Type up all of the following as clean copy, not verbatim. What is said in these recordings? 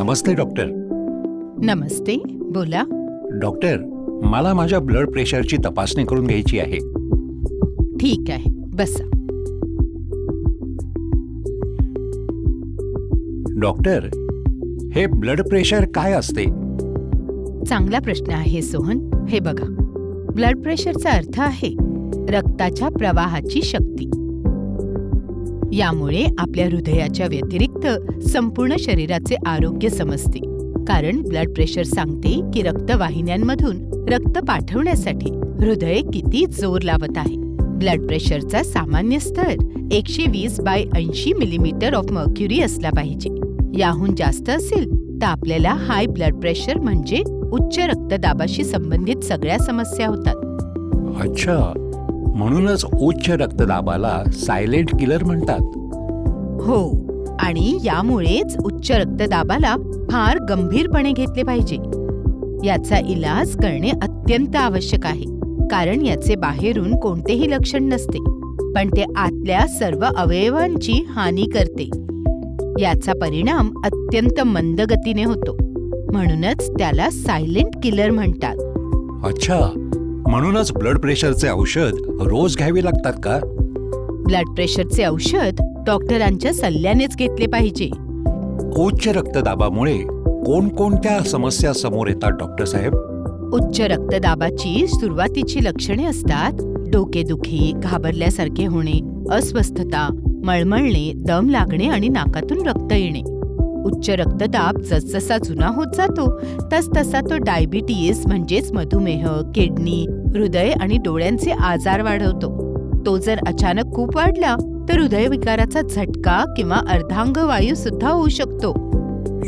नमस्ते doctor. नमस्ते, बोला. Doctor, मला माझ्या ब्लड प्रेशरची तपासणी करून घ्यायची आहे. ठीक आहे, बसा. डॉक्टर, हे ब्लड प्रेशर काय असते? चांगला प्रश्न आहे सोहन. हे बघा, ब्लड प्रेशरचा अर्थ आहे रक्ताच्या प्रवाहाची शक्ती. यामुळे आपल्या हृदयाच्या व्यतिरिक्त संपूर्ण शरीराचे आरोग्य समजते. कारण ब्लड प्रेशर सांगते की रक्तवाहिन्यांमधून रक्त पाठवण्यासाठी हृदय किती जोर लावत आहे. ब्लड प्रेशरचा सामान्य स्तर 120/80 मिलीमीटर ऑफ मर्क्युरी असला पाहिजे. याहून जास्त असेल तर आपल्याला हाय ब्लड प्रेशर म्हणजे उच्च रक्तदाबाशी संबंधित सगळ्या समस्या होतात. अच्छा, म्हणूनच उच्च रक्तदाबाला सायलेंट किलर म्हणतात. हो, आणि यामुळेच उच्च रक्तदाबाला फार गंभीरपणे घेतले पाहिजे. याचा इलाज करणे अत्यंत आवश्यक आहे, कारण याचे बाहेरून कोणतेही लक्षण नसते, पण ते आतल्या सर्व अवयवांची हानी करते. याचा परिणाम अत्यंत मंद गतीने होतो, म्हणूनच त्याला सायलेंट किलर म्हणतात. अच्छा, म्हणूनच ब्लड प्रेशरचे औषध रोज घ्यावे लागतात का? ब्लड प्रेशरचे औषध डॉक्टरांच्या सल्ल्यानेच घेतले पाहिजे. उच्च रक्तदाबामुळे कोणकोणत्या समस्या समोर येतात डॉक्टर साहेब? उच्च रक्तदाबाची सुरुवातीची लक्षणे असतात डोकेदुखी, घाबरल्यासारखे होणे, अस्वस्थता, मळमळणे, दम लागणे आणि नाकातून रक्त येणे. उच्च रक्तदाब जसजसा जुना होत जातो तसतसा तो डायबिटीज म्हणजेच मधुमेह, किडनी, हृदय आणि डोळ्यांचे आजार वाढवतो. तो जर अचानक खूप वाढला तर हृदयविकाराचा झटका किंवा अर्धांगवायू सुद्धा होऊ शकतो.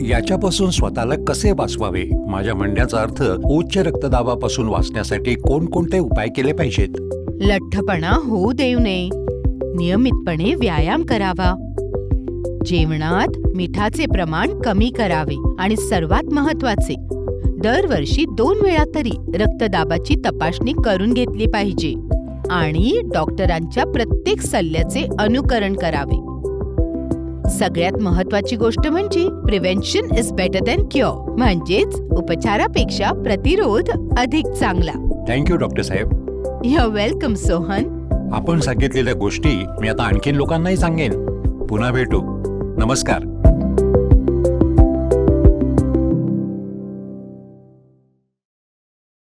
याच्यापासून स्वतःला कसे वाचवावे? माझ्या म्हणण्याचा अर्थ, उच्च रक्तदाबापासून वाचण्यासाठी कोणकोणते उपाय केले पाहिजेत? लठ्ठपणा होऊ देऊ नये. नियमितपणे व्यायाम करावा. जेवणात मिठाचे प्रमाण कमी करावे आणि सर्वात महत्त्वाचे, दरवर्षी 2 वेळा तरी रक्तदाबाची तपासणी करून घेतली पाहिजे आणि डॉक्टरांच्या प्रत्येक सल्ल्याचे अनुकरण करावे. सगळ्यात महत्त्वाची गोष्ट म्हणजे prevention is better than cure, म्हणजेच उपचारापेक्षा प्रतिरोध अधिक चांगला. थँक्यू डॉक्टर साहेब. You are welcome Sohan. आपण सांगितलेल्या गोष्टी मी आता आणखीन लोकांनाही सांगेन. पुन्हा भेटू. नमस्कार.